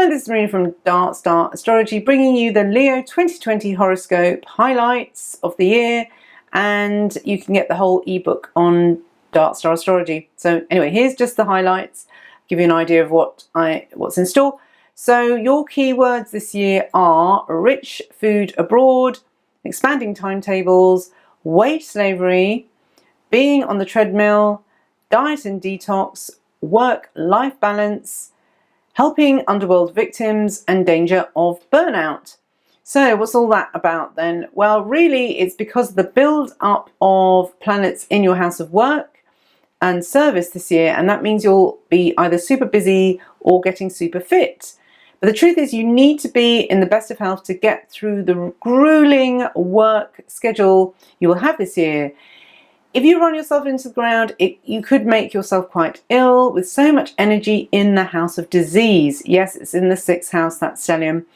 Hi, this is Marina from Dart Star Astrology, bringing you the Leo 2020 horoscope highlights of the year, and you can get the whole ebook on Dart Star Astrology. So anyway, here's just the highlights, give you an idea of what's in store. So your keywords this year are rich food abroad, expanding timetables, wage slavery, being on the treadmill, diet and detox, work-life balance, helping underworld victims, and danger of burnout. So what's all that about then? Well, really it's because of the build up of planets in your house of work and service this year, and that means you'll be either super busy or getting super fit. But the truth is you need to be in the best of health to get through the grueling work schedule you will have this year. If you run yourself into the ground, you could make yourself quite ill with so much energy in the house of disease. Yes, it's in the 6th house, that's stellium.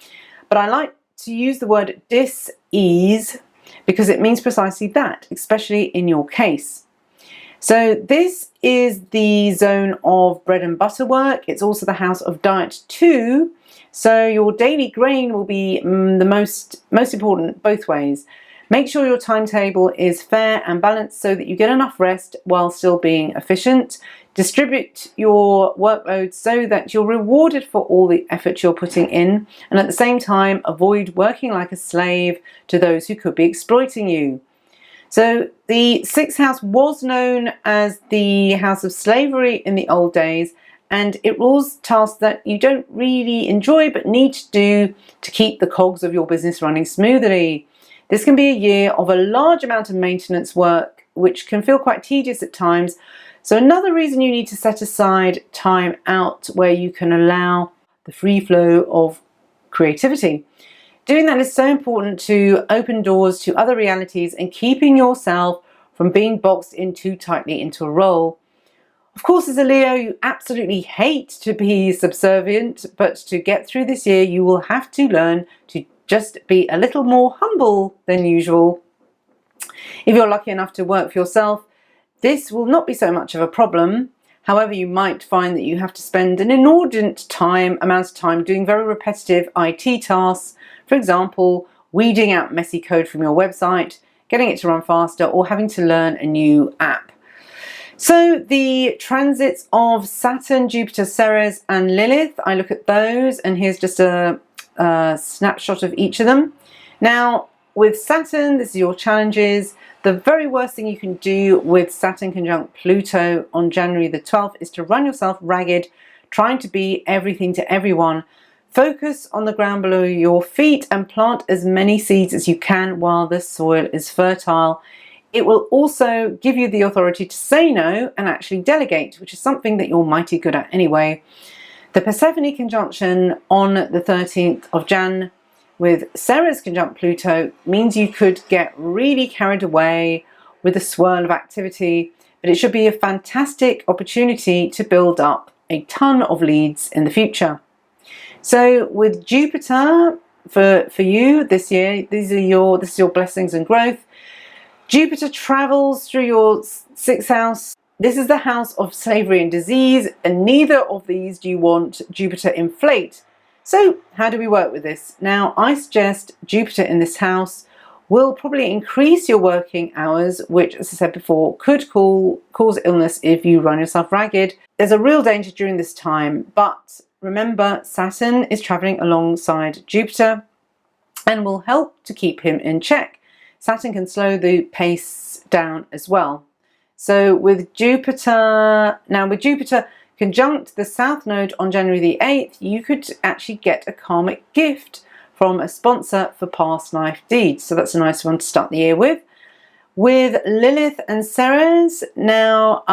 But I like to use the word dis-ease because it means precisely that, especially in your case. So this is the zone of bread and butter work. It's also the house of diet too. So your daily grain will be the most important both ways. Make sure your timetable is fair and balanced so that you get enough rest while still being efficient. Distribute your workload so that you're rewarded for all the effort you're putting in, and at the same time avoid working like a slave to those who could be exploiting you. So the 6th house was known as the house of slavery in the old days, and it rules tasks that you don't really enjoy but need to do to keep the cogs of your business running smoothly. This can be a year of a large amount of maintenance work, which can feel quite tedious at times. So another reason you need to set aside time out where you can allow the free flow of creativity. Doing that is so important to open doors to other realities and keeping yourself from being boxed in too tightly into a role. Of course, as a Leo, you absolutely hate to be subservient, but to get through this year, you will have to learn to just be a little more humble than usual. If you're lucky enough to work for yourself, this will not be so much of a problem. However, you might find that you have to spend an inordinate amount of time doing very repetitive IT tasks. For example, weeding out messy code from your website, getting it to run faster, or having to learn a new app. So the transits of Saturn, Jupiter, Ceres and Lilith, I look at those, and here's just a snapshot of each of them. Now with Saturn, this is your challenges. The very worst thing you can do with Saturn conjunct Pluto on January the 12th is to run yourself ragged, trying to be everything to everyone. Focus on the ground below your feet and plant as many seeds as you can while the soil is fertile. It will also give you the authority to say no and actually delegate, which is something that you're mighty good at anyway. The Persephone conjunction on the 13th of Jan with Ceres conjunct Pluto means you could get really carried away with the swirl of activity, but it should be a fantastic opportunity to build up a ton of leads in the future. So with Jupiter for you this year, this is your blessings and growth. Jupiter travels through your 6th house. This is the house of slavery and disease, and neither of these do you want Jupiter inflate. So how do we work with this? Now, I suggest Jupiter in this house will probably increase your working hours, which, as I said before, could cause illness if you run yourself ragged. There's a real danger during this time, but remember, Saturn is traveling alongside Jupiter and will help to keep him in check. Saturn can slow the pace down as well. So with Jupiter conjunct the South Node on January the 8th, you could actually get a karmic gift from a sponsor for past life deeds. So that's a nice one to start the year with. With Lilith and Ceres, now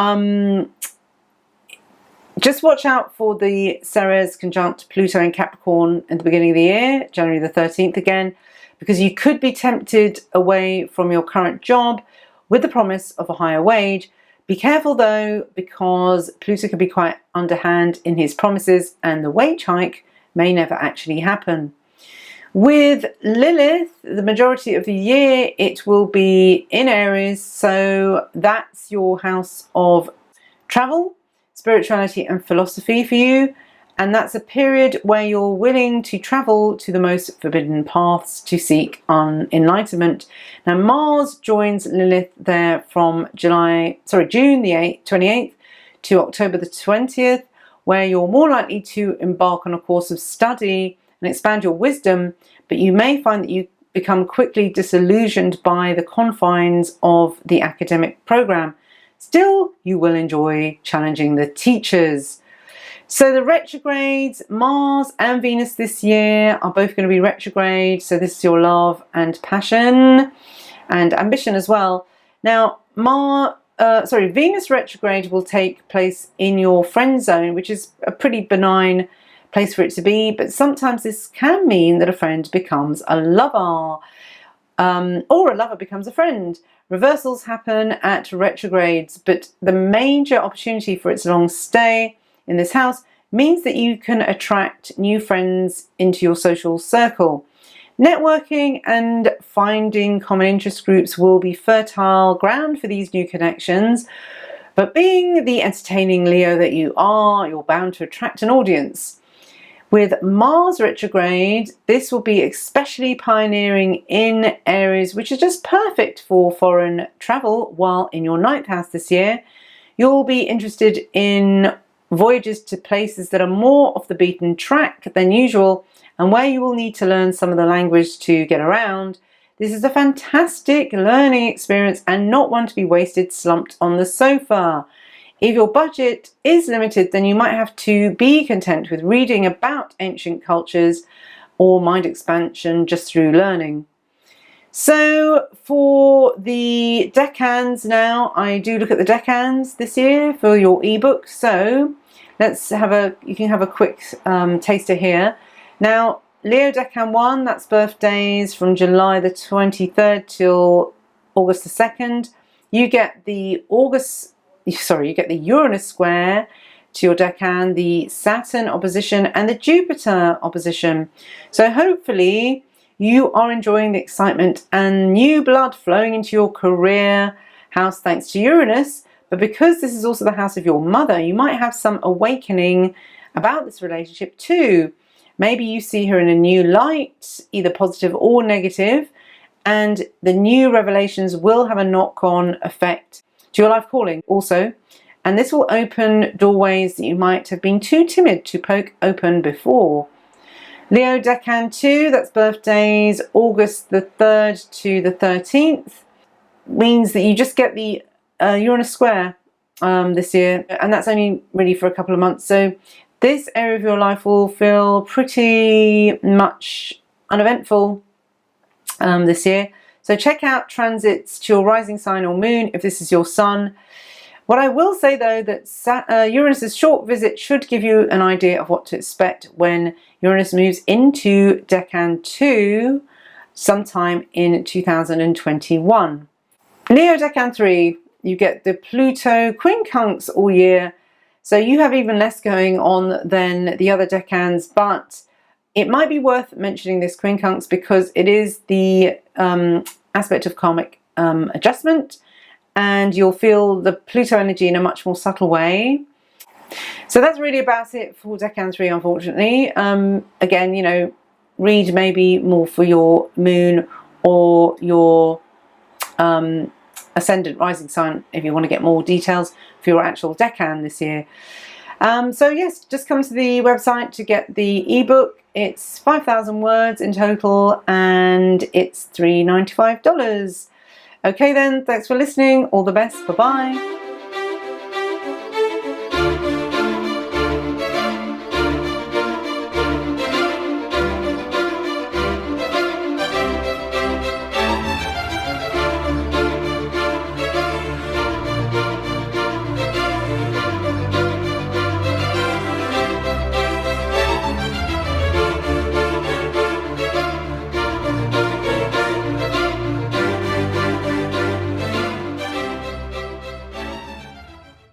just watch out for the Ceres conjunct Pluto in Capricorn at the beginning of the year, January the 13th again, because you could be tempted away from your current job with the promise of a higher wage. Be careful though, because Pluto can be quite underhand in his promises and the wage hike may never actually happen. With Lilith, the majority of the year it will be in Aries, so that's your house of travel, spirituality and philosophy for you. And that's a period where you're willing to travel to the most forbidden paths to seek enlightenment. Now, Mars joins Lilith there from June the 28th to October the 20th, where you're more likely to embark on a course of study and expand your wisdom, but you may find that you become quickly disillusioned by the confines of the academic program. Still, you will enjoy challenging the teachers. So the retrogrades, Mars and Venus this year are both going to be retrograde. So this is your love and passion and ambition as well. Now, Venus retrograde will take place in your friend zone, which is a pretty benign place for it to be. But sometimes this can mean that a friend becomes a lover, or a lover becomes a friend. Reversals happen at retrogrades, but the major opportunity for its long stay in this house means that you can attract new friends into your social circle. Networking and finding common interest groups will be fertile ground for these new connections, but being the entertaining Leo that you are, you're bound to attract an audience. With Mars retrograde, this will be especially pioneering in areas which are just perfect for foreign travel. While in your 9th house this year, you'll be interested in voyages to places that are more off the beaten track than usual and where you will need to learn some of the language to get around. This is a fantastic learning experience and not one to be wasted slumped on the sofa. If your budget is limited, then you might have to be content with reading about ancient cultures or mind expansion just through learning. So for the decans now, I do look at the decans this year for your ebook. So you can have a quick taster here. Now, Leo Decan 1, that's birthdays from July the 23rd till August the 2nd. You get the Uranus square to your decan, the Saturn opposition and the Jupiter opposition. So hopefully you are enjoying the excitement and new blood flowing into your career house thanks to Uranus. But because this is also the house of your mother, you might have some awakening about this relationship too. Maybe you see her in a new light, either positive or negative, and the new revelations will have a knock-on effect to your life calling also. And this will open doorways that you might have been too timid to poke open before. Leo Decan 2, that's birthdays August the 3rd to the 13th, means that you just get the Uranus square this year, and that's only really for a couple of months. So this area of your life will feel pretty much uneventful this year. So check out transits to your rising sign or moon if this is your sun. What I will say though, that Uranus's short visit should give you an idea of what to expect when Uranus moves into Decan 2 sometime in 2021. Leo Decan 3, you get the Pluto quincunx all year, so you have even less going on than the other decans, but it might be worth mentioning this quincunx because it is the aspect of karmic adjustment, and you'll feel the Pluto energy in a much more subtle way. So that's really about it for Decan 3, unfortunately. Again, you know, read maybe more for your moon or your ascendant rising sign if you want to get more details for your actual decan this year. So yes, just come to the website to get the ebook. It's 5,000 words in total and it's $395. Okay then, thanks for listening. All the best. Bye-bye.